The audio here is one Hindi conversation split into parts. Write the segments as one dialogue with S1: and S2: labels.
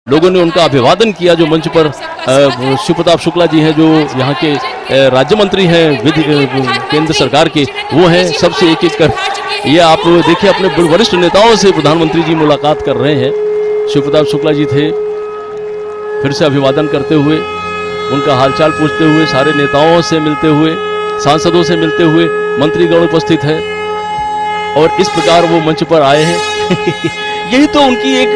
S1: लोगों ने उनका अभिवादन किया। जो मंच पर शिव प्रताप शुक्ला जी हैं, जो यहाँ के राज्य मंत्री हैं केंद्र सरकार के, वो हैं। सबसे एक एक कर ये आप देखिए, अपने वरिष्ठ नेताओं से प्रधानमंत्री जी मुलाकात कर रहे हैं। शिव प्रताप शुक्ला जी थे, फिर से अभिवादन करते हुए, उनका हालचाल पूछते हुए, सारे नेताओं से मिलते हुए, सांसदों से मिलते हुए, मंत्रीगण उपस्थित है और इस प्रकार वो मंच पर आए हैं। यही तो उनकी एक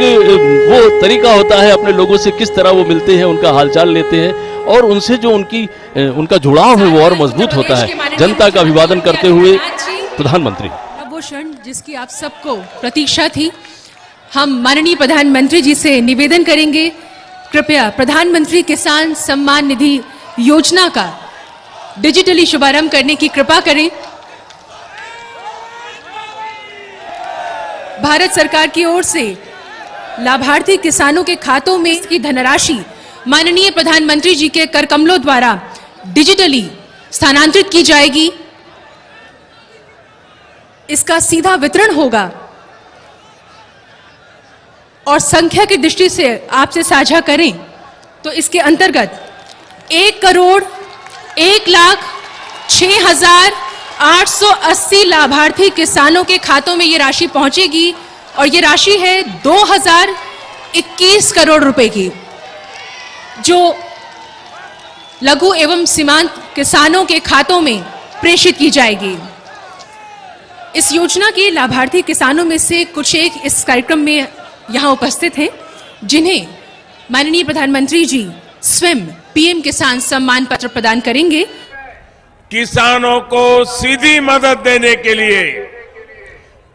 S1: वो तरीका होता है, अपने लोगों से किस तरह वो मिलते हैं, उनका हालचाल लेते हैं और उनसे जो उनका जुड़ाव है वो और मजबूत होता है। जनता का अभिवादन करते हुए प्रधानमंत्री,
S2: वो क्षण जिसकी आप सबको प्रतीक्षा थी, हम माननीय प्रधानमंत्री जी से निवेदन करेंगे, कृपया प्रधानमंत्री किसान सम्मान निधि योजना का डिजिटली शुभारंभ करने की कृपा करें। भारत सरकार की ओर से लाभार्थी किसानों के खातों में इसकी धनराशि माननीय प्रधानमंत्री जी के कर कमलों द्वारा डिजिटली स्थानांतरित की जाएगी। इसका सीधा वितरण होगा और संख्या की दृष्टि से आपसे साझा करें तो इसके अंतर्गत 1,06,880 लाभार्थी किसानों के खातों में ये राशि पहुंचेगी और ये राशि है 2021 करोड़ रुपए की, जो लघु एवं सीमांत किसानों के खातों में प्रेषित की जाएगी। इस योजना के लाभार्थी किसानों में से कुछ एक इस कार्यक्रम में यहाँ उपस्थित हैं, जिन्हें माननीय प्रधानमंत्री जी स्वयं पीएम किसान सम्मान पत्र प्रदान करेंगे।
S3: किसानों को सीधी मदद देने के लिए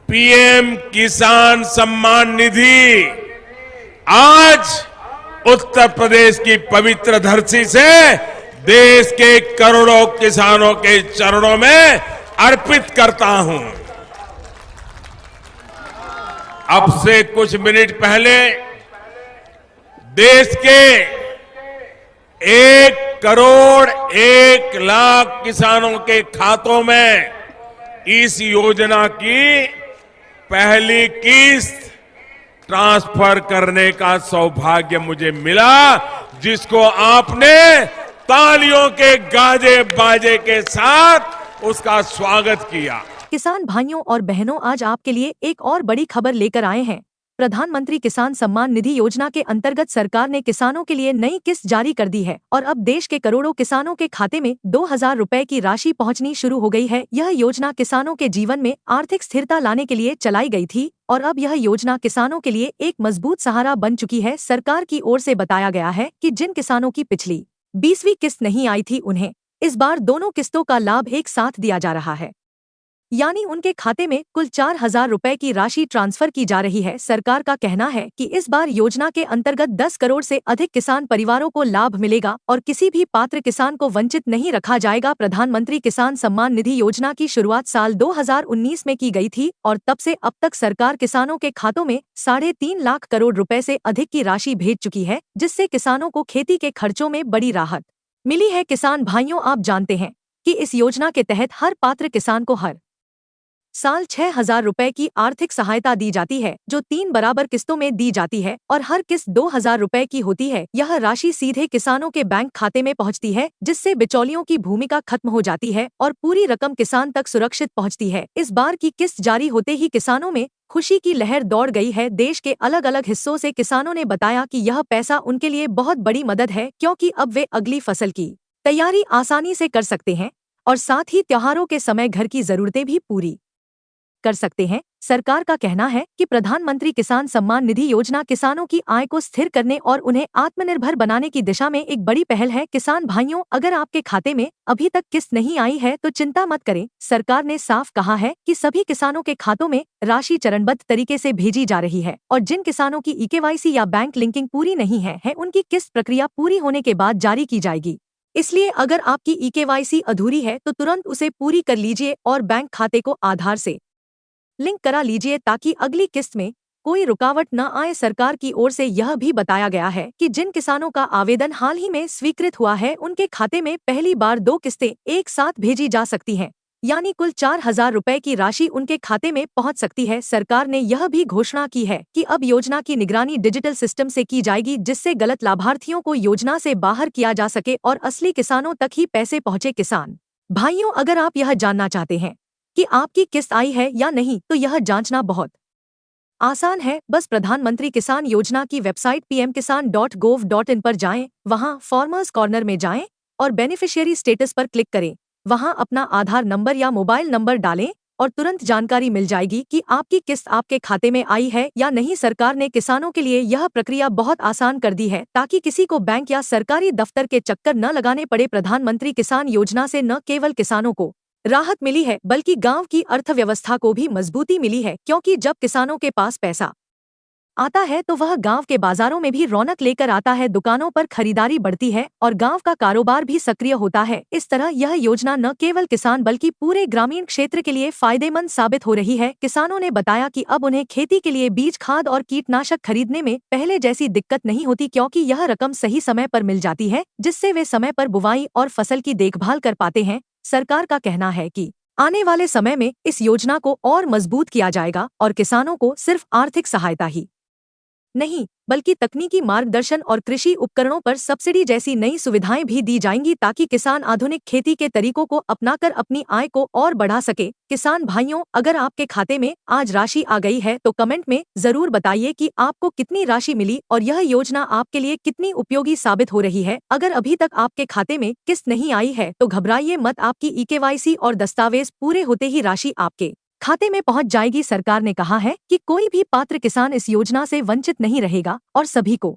S3: पीएम किसान सम्मान निधि आज उत्तर प्रदेश की पवित्र धरती से देश के करोड़ों किसानों के चरणों में अर्पित करता हूं। अब से कुछ मिनट पहले देश के 1,01,00,000 किसानों के खातों में इस योजना की पहली किस्त ट्रांसफर करने का सौभाग्य मुझे मिला, जिसको आपने तालियों के गाजे बाजे के साथ उसका स्वागत किया।
S4: किसान भाइयों और बहनों, आज आपके लिए एक और बड़ी खबर लेकर आए हैं। प्रधानमंत्री किसान सम्मान निधि योजना के अंतर्गत सरकार ने किसानों के लिए नई किस्त जारी कर दी है और अब देश के करोड़ों किसानों के खाते में 2,000 रुपए की राशि पहुंचनी शुरू हो गई है। यह योजना किसानों के जीवन में आर्थिक स्थिरता लाने के लिए चलाई गई थी और अब यह योजना किसानों के लिए एक मजबूत सहारा बन चुकी है। सरकार की ओर से बताया गया है कि जिन किसानों की पिछली 20वीं किस्त नहीं आई थी, उन्हें इस बार दोनों किस्तों का लाभ एक साथ दिया जा रहा है, यानी उनके खाते में कुल 4,000 रुपए की राशि ट्रांसफर की जा रही है। सरकार का कहना है कि इस बार योजना के अंतर्गत 10 करोड़ से अधिक किसान परिवारों को लाभ मिलेगा और किसी भी पात्र किसान को वंचित नहीं रखा जाएगा। प्रधानमंत्री किसान सम्मान निधि योजना की शुरुआत साल 2019 में की गई थी और तब से अब तक सरकार किसानों के खातों में 3.5 लाख करोड़ रुपए से अधिक की राशि भेज चुकी है, जिससे किसानों को खेती के खर्चों में बड़ी राहत मिली है। किसान भाइयों, आप जानते हैं कि इस योजना के तहत हर पात्र किसान को हर साल 6,000 रुपए की आर्थिक सहायता दी जाती है, जो 3 बराबर किस्तों में दी जाती है और हर किस्त 2,000 रुपए की होती है। यह राशि सीधे किसानों के बैंक खाते में पहुंचती है, जिससे बिचौलियों की भूमिका खत्म हो जाती है और पूरी रकम किसान तक सुरक्षित पहुंचती है। इस बार की किस्त जारी होते ही किसानों में खुशी की लहर दौड़ गई है। देश के अलग अलग हिस्सों से किसानों ने बताया कि यह पैसा उनके लिए बहुत बड़ी मदद है, क्योंकि अब वे अगली फसल की तैयारी आसानी से कर सकते हैं और साथ ही त्योहारों के समय घर की जरूरतें भी पूरी कर सकते हैं। सरकार का कहना है कि प्रधानमंत्री किसान सम्मान निधि योजना किसानों की आय को स्थिर करने और उन्हें आत्मनिर्भर बनाने की दिशा में एक बड़ी पहल है। किसान भाइयों, अगर आपके खाते में अभी तक किस्त नहीं आई है तो चिंता मत करें। सरकार ने साफ कहा है कि सभी किसानों के खातों में राशि चरणबद्ध तरीके से भेजी जा रही है और जिन किसानों की ईकेवाईसी या बैंक लिंकिंग पूरी नहीं है उनकी किस्त प्रक्रिया पूरी होने के बाद जारी की जाएगी। इसलिए अगर आपकी ईकेवाईसी अधूरी है तो तुरंत उसे पूरी कर लीजिए और बैंक खाते को आधार से लिंक करा लीजिए, ताकि अगली किस्त में कोई रुकावट न आए। सरकार की ओर से यह भी बताया गया है कि जिन किसानों का आवेदन हाल ही में स्वीकृत हुआ है, उनके खाते में पहली बार 2 किस्तें एक साथ भेजी जा सकती हैं। यानी कुल 4,000 रुपए की राशि उनके खाते में पहुंच सकती है। सरकार ने यह भी घोषणा की है कि अब योजना की निगरानी डिजिटल सिस्टम से की जाएगी, जिससे गलत लाभार्थियों को योजना से बाहर किया जा सके और असली किसानों तक ही पैसे पहुंचे। किसान भाइयों, अगर आप यह जानना चाहते हैं कि आपकी किस्त आई है या नहीं, तो यह जांचना बहुत आसान है। बस प्रधानमंत्री किसान योजना की वेबसाइट pmkisan.gov.in पर जाएं, वहां फार्मर्स कॉर्नर में जाएं और बेनिफिशियरी स्टेटस पर क्लिक करें। वहां अपना आधार नंबर या मोबाइल नंबर डालें और तुरंत जानकारी मिल जाएगी कि आपकी किस्त आपके खाते में आई है या नहीं। सरकार ने किसानों के लिए यह प्रक्रिया बहुत आसान कर दी है, ताकि किसी को बैंक या सरकारी दफ्तर के चक्कर न लगाने पड़े। प्रधानमंत्री किसान योजना से न केवल किसानों को राहत मिली है, बल्कि गांव की अर्थव्यवस्था को भी मजबूती मिली है, क्योंकि जब किसानों के पास पैसा आता है तो वह गांव के बाजारों में भी रौनक लेकर आता है, दुकानों पर खरीदारी बढ़ती है और गांव का कारोबार भी सक्रिय होता है। इस तरह यह योजना न केवल किसान बल्कि पूरे ग्रामीण क्षेत्र के लिए फायदेमंद साबित हो रही है। किसानों ने बताया कि अब उन्हें खेती के लिए बीज, खाद और कीटनाशक खरीदने में पहले जैसी दिक्कत नहीं होती, क्योंकि यह रकम सही समय पर मिल जाती है, जिससे वे समय पर बुवाई और फसल की देखभाल कर पाते हैं। सरकार का कहना है कि आने वाले समय में इस योजना को और मजबूत किया जाएगा और किसानों को सिर्फ आर्थिक सहायता ही नहीं, बल्कि तकनीकी मार्गदर्शन और कृषि उपकरणों पर सब्सिडी जैसी नई सुविधाएं भी दी जाएंगी, ताकि किसान आधुनिक खेती के तरीकों को अपनाकर अपनी आय को और बढ़ा सके। किसान भाइयों, अगर आपके खाते में आज राशि आ गई है तो कमेंट में जरूर बताइए कि आपको कितनी राशि मिली और यह योजना आपके लिए कितनी उपयोगी साबित हो रही है। अगर अभी तक आपके खाते में किस्त नहीं आई है तो घबराइए मत, आपकी eKYC और दस्तावेज पूरे होते ही राशि आपके खाते में पहुंच जाएगी। सरकार ने कहा है कि कोई भी पात्र किसान इस योजना से वंचित नहीं रहेगा और सभी को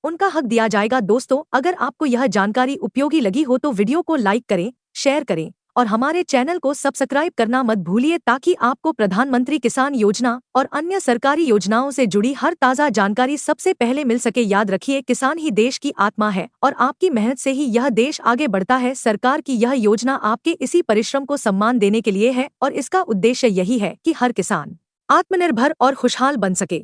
S4: उनका हक दिया जाएगा। दोस्तों, अगर आपको यह जानकारी उपयोगी लगी हो तो वीडियो को लाइक करें, शेयर करें और हमारे चैनल को सब्सक्राइब करना मत भूलिए, ताकि आपको प्रधानमंत्री किसान योजना और अन्य सरकारी योजनाओं से जुड़ी हर ताज़ा जानकारी सबसे पहले मिल सके। याद रखिए, किसान ही देश की आत्मा है और आपकी मेहनत से ही यह देश आगे बढ़ता है। सरकार की यह योजना आपके इसी परिश्रम को सम्मान देने के लिए है और इसका उद्देश्य यही है कि हर किसान आत्मनिर्भर और खुशहाल बन सके।